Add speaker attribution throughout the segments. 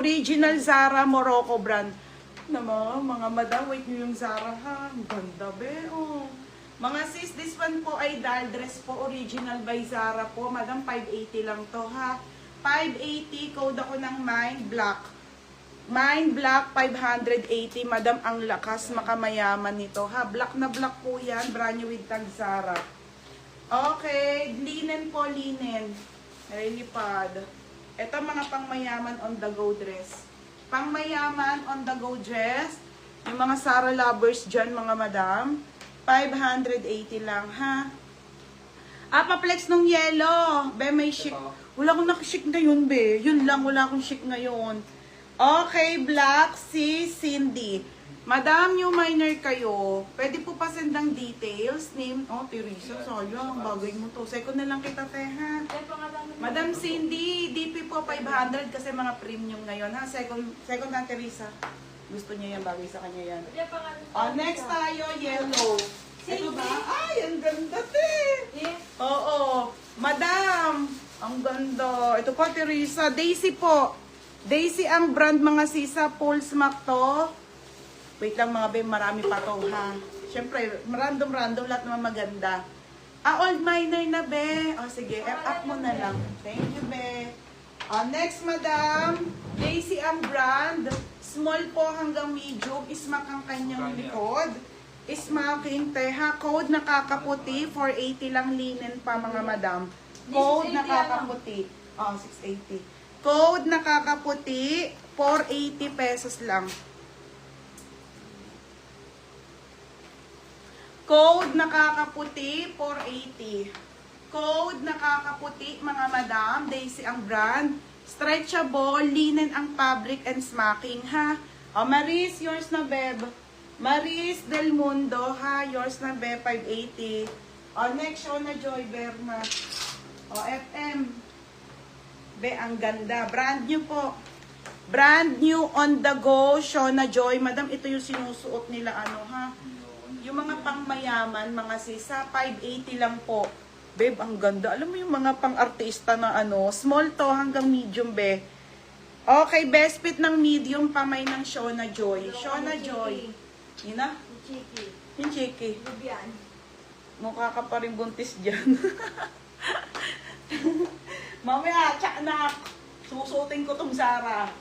Speaker 1: Original Zara Morocco brand. Naman, mga madam, wait nyo yung Zara ha. Ang ganda be, oh. Mga sis, this one po ay doll dress po. Original by Zara po. Madam, 580 lang to ha. 580, code ako ng Mind Black. Mind Black, 580. Madam, ang lakas, makamayaman nito ha. Black na black po yan. Brand new with tag Zara. Okay, linen po, linen. Relipad. Ito mga pangmayaman on the go dress. Pangmayaman on the go dress. Yung mga Zara lovers dyan mga madam. 580 lang ha. Pa-flex nung yellow. Be, may chic. Wala akong nakashik ngayon be. Yun lang, wala akong chic ngayon. Okay, black si Cindy. Madam, new minor kayo. Pwede po pa sendang details. Name, oh, Teresa, sayang. Bagay mo to. Second na lang kita, te, ha? Madam Cindy, DP po 500 kasi mga premium ngayon, ha? Second na, Teresa. Gusto niya yan, bagay sa kanya yan. Next tayo, yellow. Ito ba? Ay, ang ganda, te. Oo. Madam, ang ganda. Ito po, Teresa. Daisy po. Daisy ang brand mga sisa. Pulse Mac to. Wait lang mga be, marami pa to ha. Siyempre, random lahat naman maganda. Old minor na be. Sige, up mo na lang. Thank you be. Next madam, Daisy ang brand. Small po hanggang medium. Ismak ang kanyang likod. Ismaking teha. Code nakakaputi. 480 lang linen pa mga madam. Code nakakaputi. 680. Code nakakaputi. 480 pesos lang. Code nakakaputi, 480. Code nakakaputi, mga madam. Daisy ang brand. Stretchable, linen ang fabric and smacking, ha? Maris, yours na, beb. Maris Del Mundo, ha? Yours na, beb, 580. Next, Shona Joy Berna. FM. Be, ang ganda. Brand new po. Brand new on the go, Shona Joy. Madam, ito yung sinusuot nila, ano, ha? Yung mga pangmayaman, mga sisa, 580 lang po. Babe, ang ganda. Alam mo yung mga pang-artista na ano, small to hanggang medium, be. Okay, best fit ng medium, pamay ng Shona Joy. Shona Joy. Yun na? Yung chiki. Mukha ka pa rin buntis dyan. Mamaya, tiyanak. Susutin ko tong Zara.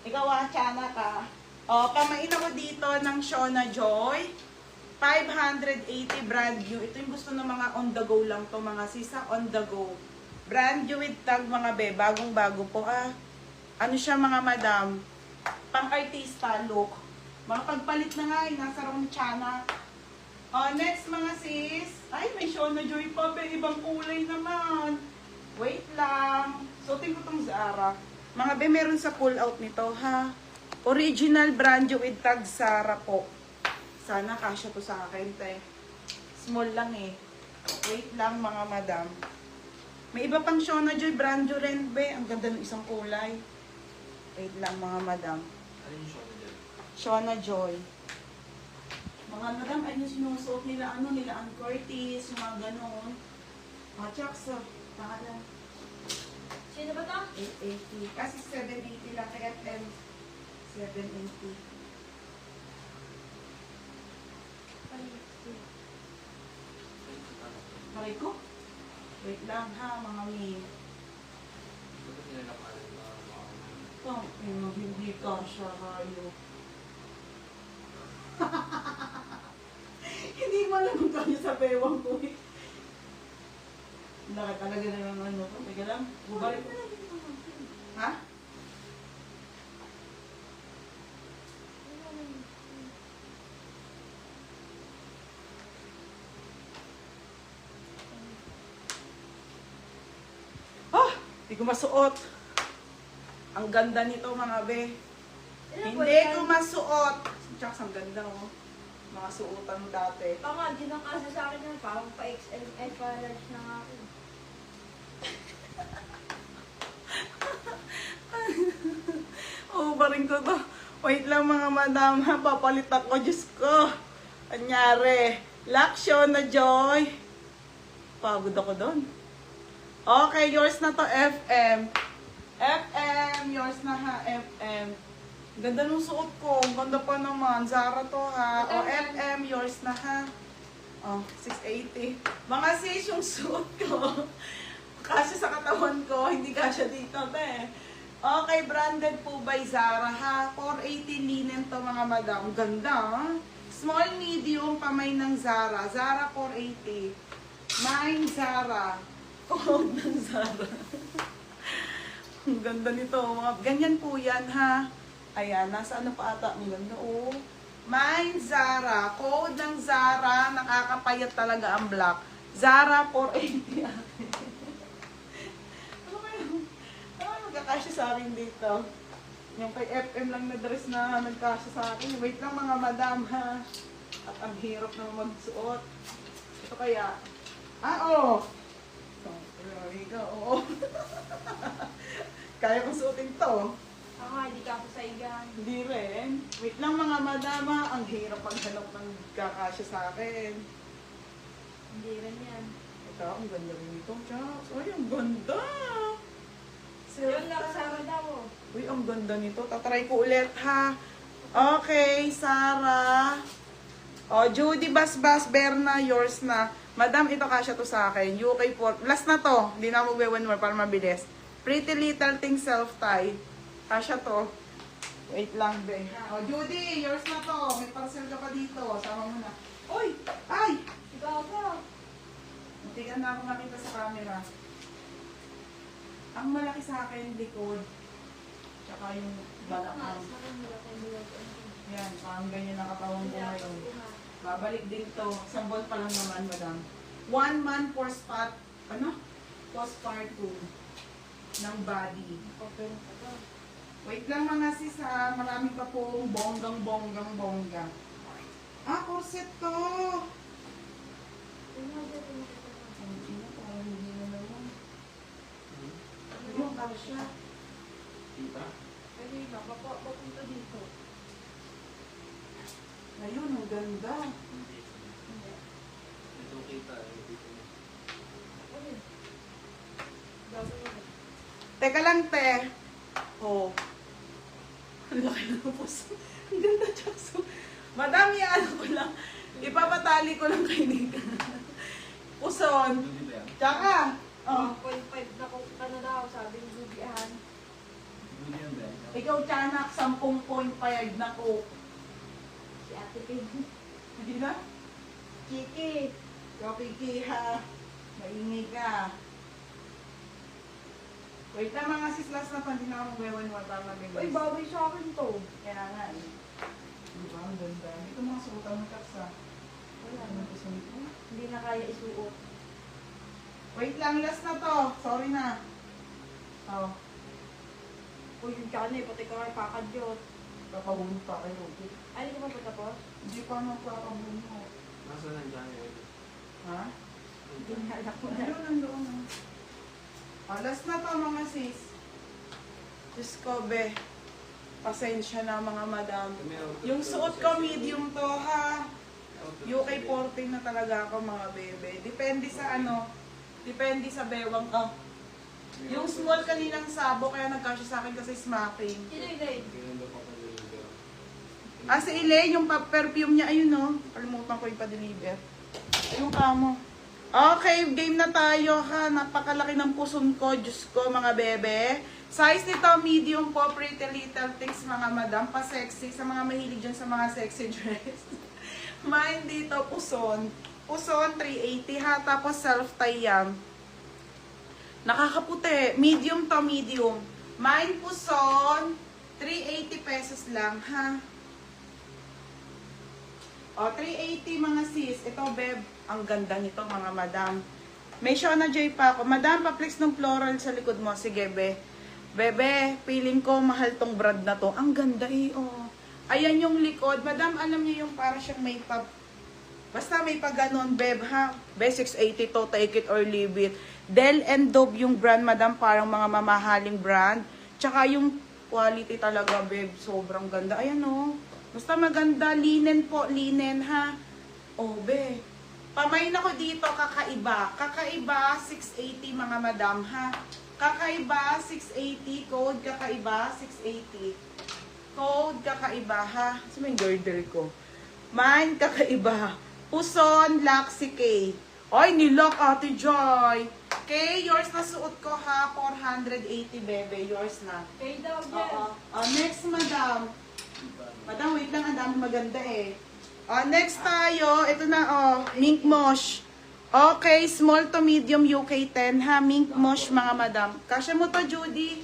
Speaker 1: Ikaw tiyanak ka. Pamain ako dito ng Shona Joy. 580 brand new. Ito yung gusto ng mga on the go lang to mga sisa, on the go. Brand new with tag mga be. Bagong bago po Ano siya mga madam? Pang-artista look. Mga pagpalit na nga nasa rong tiyanak. Next mga sis. Ay, may Shona Joy pa be. Ibang kulay naman. Wait lang. Suotin ko tong Zara. Mga be, meron sa pull out nito ha. Original brand new with tag Zara po. Sana kasya to sa akin, te. Small lang eh. Wait lang mga madam. May iba pang Shona Joy brand new rin, be. Ang ganda ng isang kulay. Wait lang mga madam.
Speaker 2: Ano yung Shona Joy?
Speaker 1: Shona Joy. Mga madam, ay yung sinusuot nila, ano, nila Ann Curtis, yung mga ganon. Chucks, pangalan.
Speaker 3: Sino ba ito?
Speaker 1: 880. Kasi 780 lang kaya 10. 780. Maray ko? Wait lang ha, mga mi.
Speaker 2: Bakit nila nakalit na
Speaker 1: Ito, hindi ka siya kayo. Hindi mo alam kung kanya sa bewang ko eh. Laki talaga na ng ano ko. Teka lang, bubalik ko. Ha? Hindi ko masuot. Ang ganda nito mga be. Hindi ko masuot. Chucks, ang ganda oh. Mga suotan mo dati.
Speaker 3: Tama, di na kasi sa akin yung parang pa-XL, pa-large na nga ako.
Speaker 1: Oh, baring ko to. Wait lang mga madam ha, papalit ako, Diyos ko. Anyari, Laksyo na Joy. Pagod ako doon. Okay, yours na to, FM. FM, yours na ha, FM. Ganda nung suot ko, ganda pa naman. Zara to ha. O, FM, yours na ha. Oh, 680. Mga sis, yung suot ko. Kasya sa katawan ko, hindi kasya dito, te. Okay, branded po by Zara ha. 480 linen to mga madam. Ganda ha. Small, medium, pamay ng Zara. Zara 480. Mine Zara. Code ng Zara. Ang ganda nito. Mga, ganyan po yan ha. Ayan, nasa ano pa ata. Ang ganda oh. Mine Zara. Code ng Zara. Nakakapayat talaga ang black. Zara 480. Ano kaya? Ano magkakasya sa akin dito? Yung kay FM lang na dress na nagkasya sa akin. Wait lang mga madam ha. At ang hirap na magsuot. Ito kaya. Oo. So, there we go. Oo. Kaya kong suotin to.
Speaker 3: Ako nga, hindi ka ako sa igan.
Speaker 1: Hindi rin. Wait lang mga madama. Ang hirap paghanap ng kakasya sa akin.
Speaker 3: Hindi rin yan.
Speaker 1: Ito, ang ganda rin ito. Shucks. Ay, ang ganda.
Speaker 3: Yun na kasama daw.
Speaker 1: Uy, ang ganda nito. Tatry ko ulit, ha? Okay, Sarah. O, Judy Basbas, Berna, yours na. Madam, ito kasya to sa akin. UK Port. Last na to. Hindi na magwe-one more para mabilis. Pretty Little Thing Self-Tie. Kasya to. Wait lang, be. O, Judy, yours na to. May parcel ka pa dito. Sama mo na. Uy! Ay!
Speaker 3: Ikaw ka.
Speaker 1: Tigan na ako makita sa camera. Ang malaki sa akin, likod. Tsaka yung balakang. Yan, parang ganyan ang katawan ko ngayon. Babalik din to. Isang buwan pa lang naman, madam. 1 month for spot, ano? Postpartum ng body.
Speaker 3: Okay na to.
Speaker 1: Wait lang mga sis ha. Marami pa pong bonggang. Ah, corset to. Ang ina, parang hindi na naman. Yung kasya.
Speaker 2: Kita?
Speaker 3: Pwede ba? Papunta dito.
Speaker 1: Ayun, ang ganda.
Speaker 2: Hindi. Ito kita. Dito na.
Speaker 3: Okay. Gawin mo.
Speaker 1: Teka lang, te. Oh. Ang laki ng puso. Ang ganda, Jackson. Madami ano ko lang. Ipapatali ko lang kay Nika. Puson.
Speaker 2: Hindi ba yan?
Speaker 1: Tsaka. Oh.
Speaker 3: 1.5 na kung ano daw, sabi ni Bubian.
Speaker 2: Hindi yan ba yan?
Speaker 1: Ikaw, Tiyanak, 10.5 na ko.
Speaker 3: Si Ate Pig.
Speaker 1: Hindi na?
Speaker 3: Chiki.
Speaker 1: Ikaw, Kiki, ha? Maingay ka. Wait lang mga sislas na pa. Hindi na ako magwewan mo para
Speaker 3: Uy,
Speaker 1: mabilis.
Speaker 3: baboy sa akin to.
Speaker 1: Kaya nga eh. Diba? Ang ganda. Ito mga suotan mo, Kaksa.
Speaker 3: Wala
Speaker 1: Ano
Speaker 3: na.
Speaker 1: gusto nito?
Speaker 3: Hindi na kaya isuot.
Speaker 1: Wait lang, last na to. Sorry na. Oh,
Speaker 3: Uy, yung tsaka na eh, pati ka kay Pakadyot.
Speaker 1: kapabunod pa kayo.
Speaker 3: Ay, hindi ka pa patapos?
Speaker 1: Hindi pa magpapabunod.
Speaker 2: Nasa nandiyan yun?
Speaker 1: Ha?
Speaker 3: Hindi na alam ko na.
Speaker 1: Ayun, nandoon na. Oh, last na to mga sis. Diyos ko, be. Pasensya na mga madam. Yung suot ko, medium to ha. UK 14 na talaga ako mga bebe. Depende sa ano. Depende sa bewang ka. Yung small kaninang sabo, kaya nagkasya sa akin kasi smacking.
Speaker 3: Sino yun eh?
Speaker 2: Ganun pa deliver.
Speaker 1: Ah, si Elaine, yung perfume niya, ayun no. Kalimutan ko yung pa-deliver. Ayun kamo. Okay, game na tayo ha. Napakalaki ng puson ko. Diyos ko, mga bebe. Size nito, medium po. Pretty Little Things, mga madam. Pa-sexy. Sa mga mahilig dyan sa mga sexy dress. Mine dito, puson. Puson, 380 ha. Tapos self-tie yan. Nakakaputi. Medium to medium. Mine puson, 380 pesos lang ha. O, 380 mga sis. Ito, beb. Ang ganda nito, mga madam. May Shona J pa ako. Madam, pa-flex ng floral sa likod mo. Sige, be. Bebe, feeling ko mahal tong brand na to. Ang ganda eh, oh. Ayan yung likod. Madam, alam niyo yung para siyang may pa... Basta may pa ganon, beb, ha? Be, 680 to. Take it or leave it. Del and Dove yung brand, madam. Parang mga mamahaling brand. Tsaka yung Quality talaga, babe. Sobrang ganda. Ayan, oh. Basta maganda. Linen po. Linen, ha? Oh, be. Pamain ako dito, kakaiba. Kakaiba, 680, mga madam, ha? Kakaiba, 680. Code, kakaiba, 680. Code, kakaiba, ha? Saan mo yung girdle ko? Man, kakaiba. Puson, Laxi K. Ay, nilock, Ate Joy. Okay, yours na suot ko, ha? 480, bebe. Yours na.
Speaker 3: Pay daw
Speaker 1: Oo.
Speaker 3: dyan.
Speaker 1: Next, madam. Madam, wait lang. Ang dami maganda eh. Next tayo. Ito na, Mink Mosh. Okay, small to medium UK 10, ha? Mink Mosh, mga madam. Kasya mo to, Judy.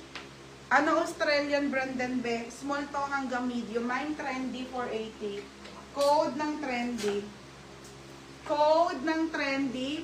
Speaker 1: Ano, Australian brand din, be? Small to hanggang medium. Mine trendy, 480. Code ng trendy. Code ng trendy,